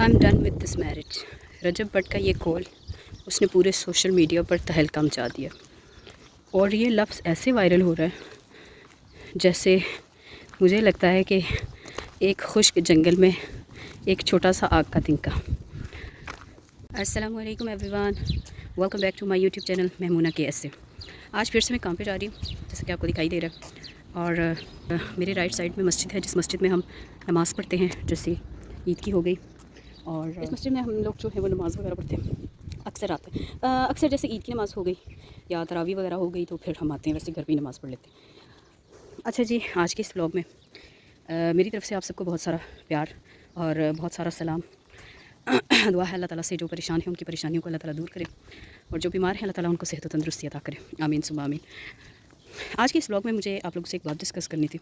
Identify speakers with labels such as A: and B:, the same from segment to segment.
A: I am done with this marriage. Rajab Bhat का ये call उसने पूरे सोशल मीडिया पर तहलका मचा दिया और ये लफ्ज़ ऐसे वायरल हो रहा है जैसे मुझे लगता है कि एक खुश्क जंगल में एक छोटा सा आग का तिनका। अस्सलाम वालेकुम everyone, welcome back to my YouTube channel Mahmoona के ऐसे। आज फिर से मैं काम पे जा रही हूँ जैसे कि आपको दिखाई दे रहा है। और मेरे राइट साइड में मस्जिद है, जिस मस्जिद में हम नमाज़ पढ़ते हैं, जैसे ईद की हो गई। और इस मस्जिद में हम लोग जो है वो नमाज़ वगैरह पढ़ते हैं अक्सर आते हैं। अक्सर जैसे ईद की नमाज़ हो गई या तरावी वगैरह हो गई तो फिर हम आते हैं, वैसे घर पे ही नमाज़ पढ़ लेते हैं। अच्छा जी, आज के इस व्लॉग में मेरी तरफ से आप सबको बहुत सारा प्यार और बहुत सारा सलाम। दुआ है अल्लाह ताला से जो परेशान है उनकी परेशानियों को अल्लाह ताला दूर करे और जो बीमार है अल्लाह ताला उनको सेहत और तंदुरुस्ती अता करे, आमीन सुम्मा आमीन। आज के इस व्लॉग में मुझे आप लोगों से एक बात डिस्कस करनी थी।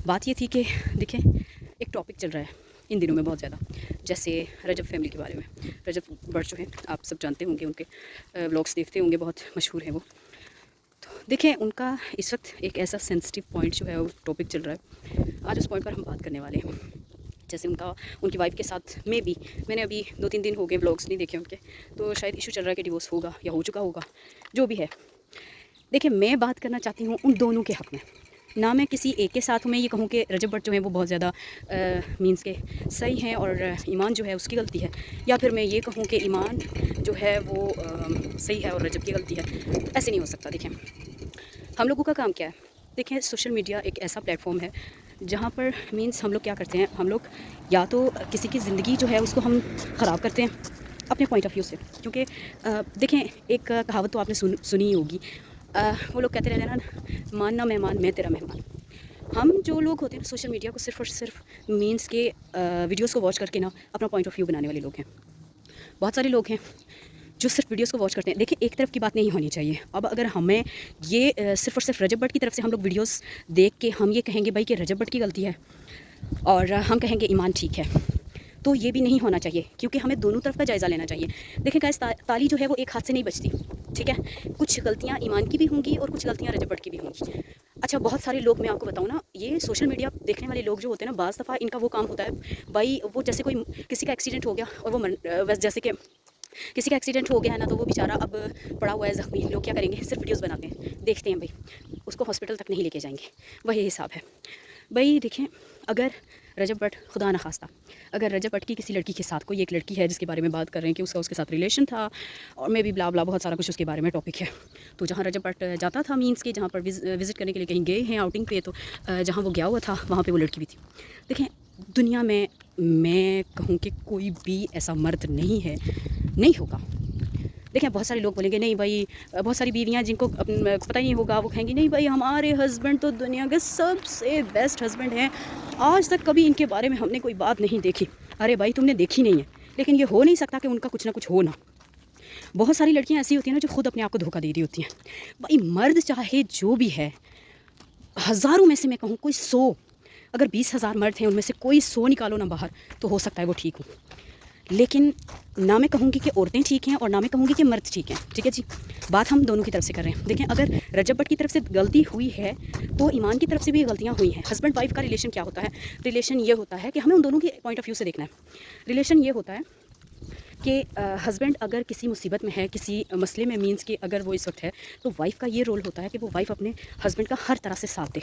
A: बात ये थी कि देखें, एक टॉपिक चल रहा है इन दिनों में बहुत ज़्यादा, जैसे रजब फैमिली के बारे में। रजब भट्ट जो है आप सब जानते होंगे, उनके व्लॉग्स देखते होंगे, बहुत मशहूर हैं वो। तो देखें, उनका इस वक्त एक ऐसा सेंसिटिव पॉइंट जो है वो टॉपिक चल रहा है। आज उस पॉइंट पर हम बात करने वाले हैं। जैसे उनकी वाइफ के साथ में भी मैंने अभी 2-3 दिन हो गए व्लॉग्स नहीं देखे उनके, तो शायद इशू चल रहा है कि डिवोर्स होगा या हो चुका होगा, जो भी है। देखिए, मैं बात करना चाहती हूँ उन दोनों के हक़ में, ना मैं किसी एक के साथ मैं ये कहूँ कि रजब भट्ट जो है वो बहुत ज़्यादा मींस के सही हैं और ईमान जो है उसकी गलती है, या फिर मैं ये कहूँ कि ईमान जो है वो सही है और रजब की गलती है। ऐसे नहीं हो सकता। देखें, हम लोगों का काम क्या है। देखें, सोशल मीडिया एक ऐसा प्लेटफॉर्म है जहाँ पर मींस हम लोग क्या करते हैं, हम लोग या तो किसी की ज़िंदगी जो है उसको हम ख़राब करते हैं अपने पॉइंट ऑफ व्यू से। क्योंकि देखें, एक कहावत तो आपने सुनी ही होगी, वो लोग कहते रहते हैं ना, मानना मेहमान मैं तेरा मेहमान। हम जो लोग होते हैं सोशल मीडिया को सिर्फ़ और सिर्फ मींस के वीडियोस को वॉच करके ना अपना पॉइंट ऑफ व्यू बनाने वाले लोग हैं। बहुत सारे लोग हैं जो सिर्फ वीडियोस को वॉच करते हैं। देखिए, एक तरफ की बात नहीं होनी चाहिए। अब अगर हमें ये सिर्फ़ और सिर्फ रजब भट्ट की तरफ से हम लोग वीडियोस देख के हम ये कहेंगे भाई कि रजब भट्ट की गलती है और हम कहेंगे ईमान ठीक है, तो ये भी नहीं होना चाहिए, क्योंकि हमें दोनों तरफ का जायज़ा लेना चाहिए। देखिए गाइस, ताली जो है वो एक हाथ से नहीं बजती, ठीक है। कुछ गलतियाँ ईमान की भी होंगी और कुछ गलतियाँ रजब भट्ट की भी होंगी। अच्छा, बहुत सारे लोग, मैं आपको बताऊँ ना, ये सोशल मीडिया देखने वाले लोग जो होते हैं ना, बाज़ दफ़ा इनका वो काम होता है भाई, वो जैसे कोई किसी का एक्सीडेंट हो गया और वो जैसे कि किसी का एक्सीडेंट हो गया है ना, तो वो बेचारा अब पड़ा हुआ है ज़ख्मी, लोग क्या करेंगे, सिर्फ वीडियोस बनाते हैं, देखते हैं भाई, उसको हॉस्पिटल तक नहीं लेके जाएंगे। वही हिसाब है भाई। देखें, अगर रजब भट्ट, खुदा न खास्ता, अगर रजब भट्ट की किसी लड़की के साथ, कोई एक लड़की है जिसके बारे में बात कर रहे हैं कि उसके साथ रिलेशन था और मे भी ब्ला ब्ला बहुत सारा कुछ उसके बारे में टॉपिक है, तो जहाँ रजब भट्ट जाता था मींस के, जहाँ पर विज़िट करने के लिए कहीं गए हैं आउटिंग पे, तो जहाँ वो गया हुआ था वहाँ पर वो लड़की भी थी। देखें, दुनिया में मैं कहूँ कि कोई भी ऐसा मर्द नहीं है, नहीं होगा। देखें, बहुत सारे लोग बोलेंगे नहीं भाई, बहुत सारी बीवियां जिनको पता ही नहीं होगा, वो कहेंगी नहीं भाई हमारे हस्बैंड तो दुनिया के सबसे बेस्ट हस्बैंड हैं, आज तक कभी इनके बारे में हमने कोई बात नहीं देखी। अरे भाई, तुमने देखी नहीं है, लेकिन ये हो नहीं सकता कि उनका कुछ ना कुछ हो ना। बहुत सारी लड़कियां ऐसी होती हैं ना जो खुद अपने आप को धोखा दे रही होती हैं। भाई, मर्द चाहे जो भी है, हज़ारों में से मैं कहूँ कोई 100, अगर 20,000 मर्द हैं उनमें से कोई 100 निकालो ना बाहर, तो हो सकता है वो ठीक हो। लेकिन ना मैं कहूँगी कि औरतें ठीक हैं और ना मैं कहूँगी कि मर्द ठीक हैं, ठीक है जी। बात हम दोनों की तरफ से कर रहे हैं। देखें, अगर रजब भट्ट की तरफ से गलती हुई है तो ईमान की तरफ से भी गलतियाँ हुई हैं। हस्बैंड वाइफ का रिलेशन क्या होता है? रिलेशन ये होता है कि हमें उन दोनों के पॉइंट ऑफ व्यू से देखना है। रिलेशन ये होता है कि हस्बैंड अगर किसी मुसीबत में है, किसी मसले में, मींस कि अगर वो इस वक्त है, तो वाइफ़ का ये रोल होता है कि वो वाइफ़ अपने हस्बैंड का हर तरह से साथ दे।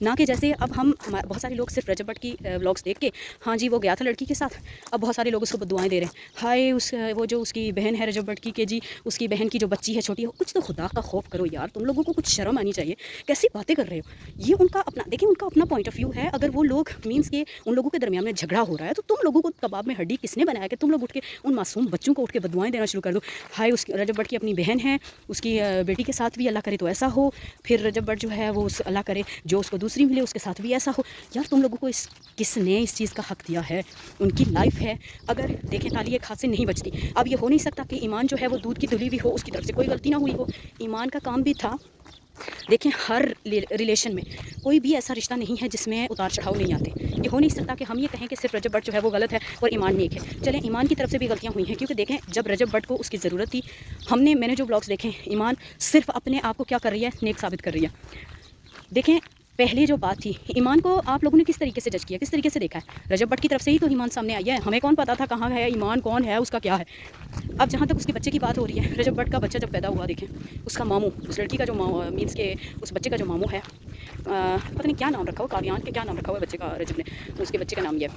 A: ना कि जैसे अब बहुत सारे लोग सिर्फ रजब भट्ट की व्लॉग्स देख के, हाँ जी वो गया था लड़की के साथ, अब बहुत सारे लोग उसको बदुआएं दे रहे हैं, हाय वो जो उसकी बहन है रजब भट्ट की, के जी उसकी बहन की जो बच्ची है छोटी है। कुछ तो खुदा का खौफ करो यार, तुम लोगों को कुछ शर्म आनी चाहिए, कैसी बातें कर रहे हो। ये उनका अपना, देखिए उनका अपना पॉइंट ऑफ व्यू है। अगर वो लोग मींस के उन लोगों के दरमियान में झगड़ा हो रहा है, तो तुम लोगों को कबाब में हड्डी किसने बनाया कि तुम लोग उठ के उन मासूम बच्चों को उठ के दुआएं देना शुरू कर दो। हाय, उस रजब भट्ट की अपनी बहन है, उसकी बेटी के साथ भी अल्लाह करे तो ऐसा हो, फिर रजब भट्ट जो है वो अल्लाह करे जो उसको दूसरी मिले उसके साथ भी ऐसा हो। यार, तुम लोगों को किसने इस चीज़ का हक दिया है? उनकी लाइफ है। अगर देखें, ताली एक हाथ से नहीं बचती। अब ये हो नहीं सकता कि ईमान जो है वो दूध की धुली हुई हो, उसकी तरफ से कोई गलती ना हुई हो, ईमान का काम भी था। देखें, हर रिलेशन में कोई भी ऐसा रिश्ता नहीं है जिसमें उतार चढ़ाव नहीं आते। ये हो नहीं सकता कि हम ये कहें कि सिर्फ रजब भट्ट जो है वो गलत है और ईमान नेक है। चलें, ईमान की तरफ से भी गलतियां हुई हैं, क्योंकि देखें, जब रजब भट्ट को उसकी ज़रूरत थी, मैंने जो ब्लॉग्स देखे, ईमान सिर्फ अपने आप को क्या कर रही है, नेक साबित कर रही है। देखें, पहले जो बात थी, ईमान को आप लोगों ने किस तरीके से जज किया, किस तरीके से देखा है? रजब भट्ट की तरफ से ही तो ईमान सामने आई है। हमें कौन पता था कहाँ है ईमान, कौन है, उसका क्या है। अब जहाँ तक उसके बच्चे की बात हो रही है, रजब भट्ट का बच्चा जब पैदा हुआ, देखें उसका मामू, उस लड़की का जो मीन्स के उस बच्चे का जो मामू है, पता नहीं क्या नाम रखा हुआ, काव्यान के क्या नाम रखा हुआ है बच्चे का, रजब ने, उसके बच्चे का नाम ये।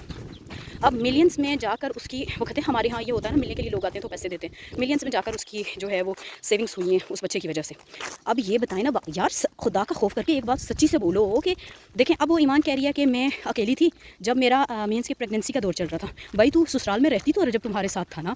A: अब मिलियंस में जाकर उसकी, वो कहते हैं हमारे यहाँ ये होता है ना, मिलने के लिए लोग आते हैं तो पैसे देते हैं, मिलियंस में जाकर उसकी जो है वो सेविंग्स हुई हैं उस बच्चे की वजह से। अब ये बताएं ना यार, खुदा का खौफ करके एक बात सच्ची से बोलो कि देखें, अब वो ईमान कह रही है कि मैं अकेली थी जब मेरा मीन्स की प्रेगनेंसी का दौर चल रहा था। भाई तू ससुराल में रहती तो रजब तुम्हारे साथ था ना।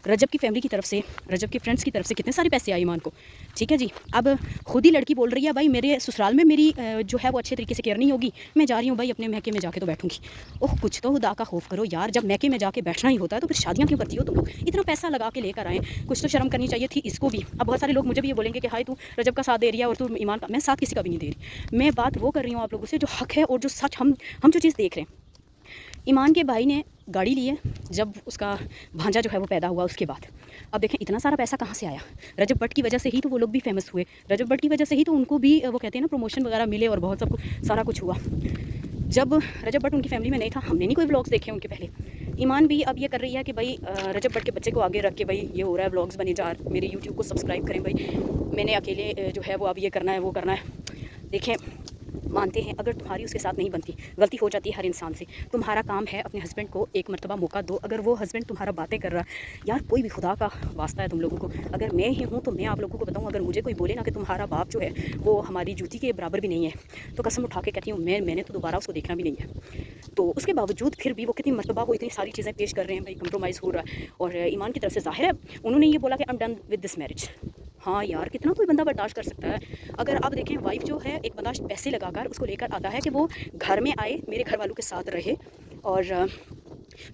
A: रजब की फैमिली की तरफ से, रजब के फ्रेंड्स की तरफ से कितने सारे पैसे आए ईमान को, ठीक है जी। अब खुद ही लड़की बोल रही है भाई मेरे ससुराल में मेरी जो है वो अच्छे तरीके से केयर नहीं होगी, मैं जा रही हूँ भाई अपने मैके में जाके तो बैठूंगी। ओह कुछ तो खुदा का खौफ करो यार, जब मैके में जाके बैठना ही होता है तो फिर शादियाँ क्यों करती हो तुम लोग? इतना पैसा लगा के लेकर आए, कुछ तो शर्म करनी चाहिए थी इसको भी। अब बहुत सारे लोग मुझे भी ये बोलेंगे कि हाय तू रजब का साथ दे रही है और तू ईमान का। मैं साथ किसी का भी नहीं दे रही, मैं बात वो कर रही हूँ आप लोगों से जो हक है और जो सच हम जो चीज़ देख रहे हैं। ईमान के भाई ने गाड़ी ली है जब उसका भांजा जो है वो पैदा हुआ उसके बाद। अब देखें इतना सारा पैसा कहाँ से आया? रजब भट्ट की वजह से ही तो वो लोग भी फेमस हुए, रजब भट्ट की वजह से ही तो उनको भी वो कहते हैं ना प्रमोशन वगैरह मिले और बहुत सब कुछ सारा कुछ हुआ। जब रजब भट्ट उनकी फैमिली में नहीं था, हमने नहीं कोई व्लॉग्स देखे उनके पहले। ईमान भी अब ये कर रही है कि भाई रजब भट्ट के बच्चे को आगे रख के भाई ये हो रहा है, व्लॉग्स बने जा, मेरे यूट्यूब को सब्सक्राइब करें भाई, मैंने अकेले जो है वो अब ये करना है वो करना है। देखें मानते हैं अगर तुम्हारी उसके साथ नहीं बनती, गलती हो जाती है हर इंसान से, तुम्हारा काम है अपने हस्बैंड को एक मरतबा मौका दो। अगर वो हस्बैंड तुम्हारा बातें कर रहा है यार, कोई भी खुदा का वास्ता है तुम लोगों को, अगर मैं ही हूँ तो मैं आप लोगों को बताऊँ, अगर मुझे कोई बोले ना कि तुम्हारा बाप जो है वो हमारी जूती के बराबर भी नहीं है, तो कसम उठा के कहती हूँ मैंने तो दोबारा उसको देखना भी नहीं है। तो उसके बावजूद फिर भी वो कितनी मरतबा वो इतनी सारी चीज़ें पेश कर रहे हैं भाई, कंप्रोमाइज़ हो रहा है। और ईमान की तरफ से जाहिर है उन्होंने ये बोला कि आई am done with this marriage. हाँ यार, कितना कोई बंदा बर्दाश्त कर सकता है? अगर आप देखें वाइफ जो है एक बंदा पैसे लगाकर उसको लेकर आता है कि वो घर में आए, मेरे घर वालों के साथ रहे और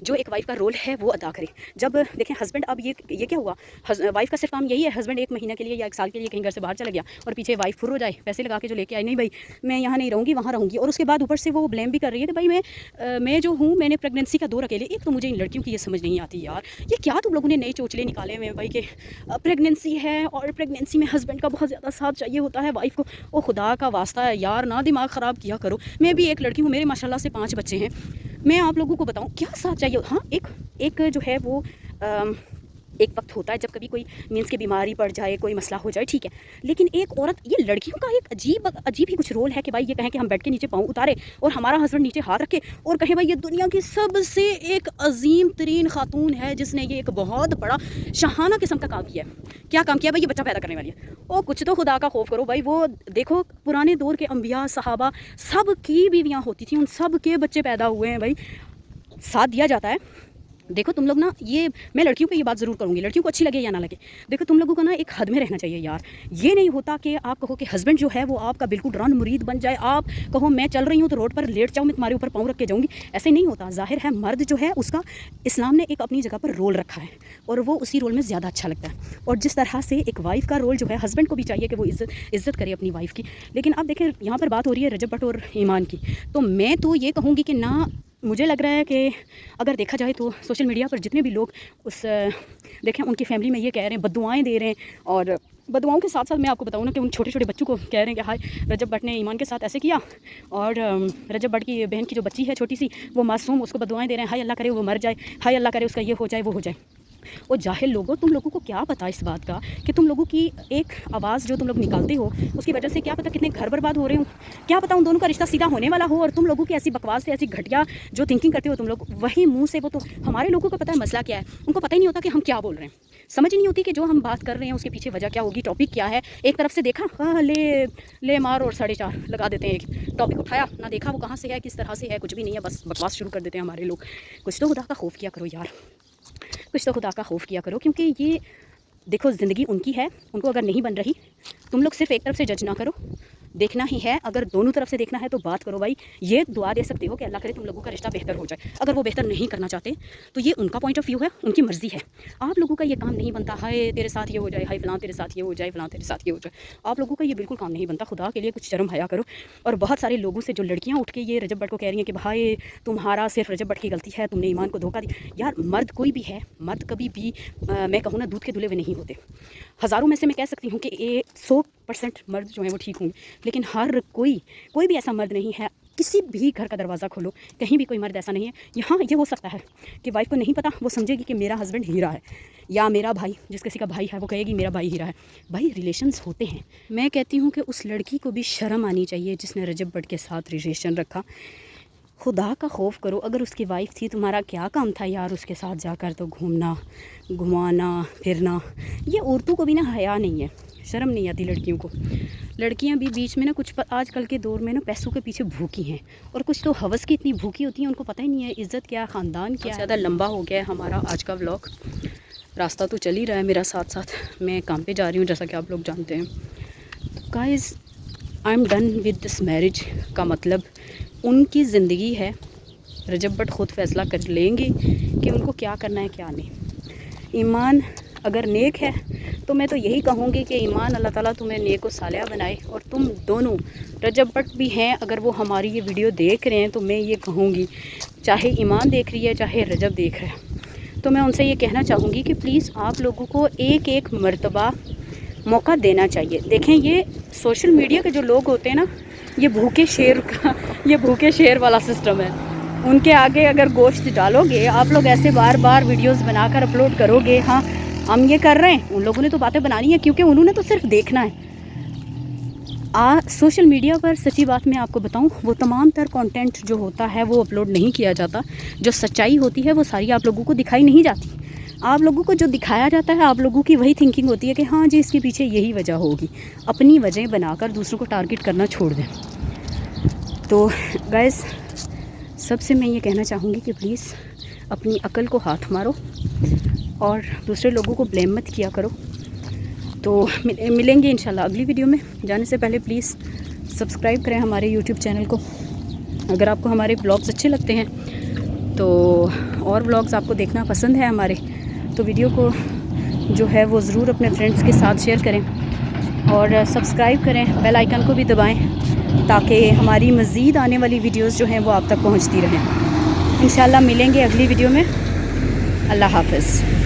A: जो एक वाइफ का रोल है वो अदा करे। जब देखें हस्बैंड, अब ये क्या हुआ, वाइफ का सिर्फ काम यही है, हस्बैंड एक महीने के लिए या एक साल के लिए कहीं घर से बाहर चला गया और पीछे वाइफ फुर हो जाए, पैसे लगा के जो लेके आई, नहीं भाई मैं यहाँ नहीं रहूँगी वहाँ रहूँगी। और उसके बाद ऊपर से वो ब्लेम भी कर रही है कि भाई मैं जो हूँ मैंने प्रेगनेंसी का दौर अकेले। एक तो मुझे इन लड़कियों की ये समझ नहीं आती यार, ये क्या तुम लोगों ने नए चोचले निकाले हुए हैं भाई कि प्रेगनेंसी है और प्रेगनेंसी में हस्बैंड का बहुत ज़्यादा साथ चाहिए होता है वाइफ को। ओ खुदा का वास्ता है यार, ना दिमाग ख़राब किया करो। मैं भी एक लड़की हूँ, मेरे माशाल्लाह से 5 बच्चे हैं, मैं आप लोगों को बताऊं क्या साथ चाहिए। हाँ एक जो है वो एक वक्त होता है जब कभी कोई मीन्स की बीमारी पड़ जाए, कोई मसला हो जाए, ठीक है, लेकिन एक औरत, ये लड़कियों का एक अजीब ही कुछ रोल है कि भाई ये कहें कि हम बेड के नीचे पाँव उतारे और हमारा हस्बैंड नीचे हाथ रखे और कहें भाई ये दुनिया की सबसे एक अजीम तरीन खातून है जिसने ये एक बहुत बड़ा शहाना किस्म का काम किया है। क्या काम किया भाई? ये बच्चा पैदा करने वाली है। ओ कुछ तो खुदा का खौफ करो भाई। वो देखो पुराने दौर के अंबिया सहाबा सब की बीवियाँ होती थी, उन सब के बच्चे पैदा हुए हैं भाई, साथ दिया जाता है। देखो तुम लोग ना, ये मैं लड़कियों पे ये बात ज़रूर करूँगी, लड़कियों को अच्छी लगे या ना लगे, देखो तुम लोगों को ना एक हद में रहना चाहिए यार। ये नहीं होता कि आप कहो कि हस्बैंड जो है वो आपका बिल्कुल रन मुरीद बन जाए, आप कहो मैं चल रही हूँ तो रोड पर लेट जाऊँ, मैं तुम्हारे ऊपर पाँव रख के जाऊँगी, ऐसे नहीं होता। जाहिर है मर्द जो है उसका इस्लाम ने एक अपनी जगह पर रोल रखा है और वो उसी रोल में ज़्यादा अच्छा लगता है। और जिस तरह से एक वाइफ़ का रोल जो है, हस्बैंड को भी चाहिए कि वो इज़्ज़त करे अपनी वाइफ़ की। लेकिन अब देखें यहाँ पर बात हो रही है रजब भट्ट और ईमान की, तो मैं तो ये कहूँगी कि ना, मुझे लग रहा है कि अगर देखा जाए तो सोशल मीडिया पर जितने भी लोग उस देखें उनकी फैमिली में ये कह रहे हैं, बद्दुआएं दे रहे हैं, और बद्दुआओं के साथ साथ मैं आपको बताऊँ ना कि उन छोटे छोटे बच्चों को कह रहे हैं कि हाय रजब भट्ट ने ईमान के साथ ऐसे किया, और रजब भट्ट की बहन की जो बच्ची है छोटी सी, वो मासूम, उसको बद्दुआएं दे रहे हैं, हाय अल्लाह करे वो मर जाए, हाय अल्लाह करे उसका ये हो जाए वो हो जाए। और जाहिल लोगों, तुम लोगों को क्या पता इस बात का कि तुम लोगों की एक आवाज़ जो तुम लोग निकालते हो उसकी वजह से क्या पता कितने घर बर्बाद हो रहे हो, क्या पता उन दोनों का रिश्ता सीधा होने वाला हो, और तुम लोगों की ऐसी बकवास से, ऐसी घटिया जो थिंकिंग करते हो तुम लोग, वही मुंह से वो, तो हमारे लोगों को पता है मसला क्या है, उनको पता ही नहीं होता कि हम क्या बोल रहे हैं, समझ ही नहीं होती कि जो हम बात कर रहे हैं उसके पीछे वजह क्या होगी, टॉपिक क्या है। एक तरफ से देखा, हाँ ले मार और 4.5 लगा देते हैं, एक टॉपिक उठाया ना, देखा वो कहाँ से है, किस तरह से है, कुछ भी नहीं है, बस बकवास शुरू कर देते हैं हमारे लोग। कुछ तो खुदा का खौफ किया करो यार, कुछ तो खुदा का खौफ किया करो, क्योंकि ये देखो ज़िंदगी उनकी है, उनको अगर नहीं बन रही, तुम लोग सिर्फ एक तरफ से जज ना करो, देखना ही है, अगर दोनों तरफ से देखना है तो बात करो भाई। ये दुआ दे सकते हो कि अल्लाह करे तुम लोगों का रिश्ता बेहतर हो जाए। अगर वो बेहतर नहीं करना चाहते तो ये उनका पॉइंट ऑफ व्यू है, उनकी मर्ज़ी है, आप लोगों का ये काम नहीं बनता, हाय तेरे साथ ये हो जाए, हाय फ़लाँ तेरे साथ ये हो जाए, फ़लाँ तेरे साथ ये हो जाए, आप लोगों का ये बिल्कुल काम नहीं बनता। खुदा के लिए कुछ शर्म हया करो। और बहुत सारे लोगों से जो लड़कियाँ उठ के ये रजब भट्ट को कह रही हैं कि भाई तुम्हारा सिर्फ रजब भट्ट की गलती है, तुमने ईमान को धोखा दिया, यार मर्द कोई भी है, मर्द कभी भी मैं कहूँ ना दूध के धुले हुए नहीं होते। हज़ारों में से मैं कह सकती हूँ कि 100 2% मर्द जो हैं वो ठीक होंगे, लेकिन हर कोई भी ऐसा मर्द नहीं है, किसी भी घर का दरवाज़ा खोलो, कहीं भी कोई मर्द ऐसा नहीं है। यहाँ ये हो सकता है कि वाइफ को नहीं पता, वो समझेगी कि मेरा हस्बैंड हीरा है, या मेरा भाई, जिस किसी का भाई है वो कहेगी मेरा भाई हीरा है। भाई रिलेशंस होते हैं। मैं कहती हूँ कि उस लड़की को भी शर्म आनी चाहिए जिसने रजब भट्ट के साथ रिलेशन रखा। खुदा का खौफ करो। अगर उसकी वाइफ थी, तुम्हारा क्या काम था यार उसके साथ जाकर तो घूमना, घुमाना फिरना। ये औरतों को भी ना हया नहीं है, शर्म नहीं आती लड़कियों को। लड़कियां भी बीच में ना कुछ आजकल के दौर में ना पैसों के पीछे भूखी हैं, और कुछ तो हवस की इतनी भूखी होती हैं, उनको पता ही नहीं है इज़्ज़त क्या, ख़ानदान क्या। ज़्यादा लंबा हो गया है हमारा आज का व्लॉग। रास्ता तो चल ही रहा है मेरा साथ साथ, मैं काम पे जा रही हूँ जैसा कि आप लोग जानते हैं। Guys, I am done with this marriage का मतलब उनकी ज़िंदगी है। रजब भट्ट ख़ुद फ़ैसला कर लेंगे कि उनको क्या करना है क्या नहीं। ईमान अगर नेक है तो मैं तो यही कहूँगी कि ईमान अल्लाह ताला तुम्हें नेक व सालिहा बनाए। और तुम दोनों, रजब भट्ट भी हैं, अगर वो हमारी ये वीडियो देख रहे हैं तो मैं ये कहूँगी, चाहे ईमान देख रही है चाहे रजब देख रहा है, तो मैं उनसे ये कहना चाहूँगी कि प्लीज़ आप लोगों को एक एक मर्तबा मौका देना चाहिए। देखें, ये सोशल मीडिया के जो लोग होते हैं ना, ये भूखे शेर वाला सिस्टम है। उनके आगे अगर गोश्त डालोगे आप लोग, ऐसे बार बार वीडियोस बनाकर अपलोड करोगे, हाँ हम ये कर रहे हैं, उन लोगों ने तो बातें बनानी है क्योंकि उन्होंने तो सिर्फ देखना है। सोशल मीडिया पर सच्ची बात मैं आपको बताऊं, वो तमाम तर कंटेंट जो होता है वो अपलोड नहीं किया जाता। जो सच्चाई होती है वो सारी आप लोगों को दिखाई नहीं जाती। आप लोगों को जो दिखाया जाता है, आप लोगों की वही थिंकिंग होती है कि हाँ जी इसके पीछे यही वजह होगी। अपनी वजह बनाकर दूसरों को टारगेट करना छोड़ दें। तो गाइस, सबसे मैं ये कहना चाहूँगी कि प्लीज़ अपनी अकल को हाथ मारो और दूसरे लोगों को ब्लेम मत किया करो। तो मिलेंगे इंशाल्लाह अगली वीडियो में। जाने से पहले प्लीज़ सब्सक्राइब करें हमारे यूट्यूब चैनल को। अगर आपको हमारे ब्लॉग्स अच्छे लगते हैं तो, और ब्लॉग्स आपको देखना पसंद है हमारे, तो वीडियो को जो है वो ज़रूर अपने फ्रेंड्स के साथ शेयर करें और सब्सक्राइब करें, बेल आइकन को भी दबाएं ताकि हमारी मज़ीद आने वाली वीडियोस जो हैं वो आप तक पहुंचती रहें। इंशाल्लाह मिलेंगे अगली वीडियो में। अल्लाह हाफ़िज़।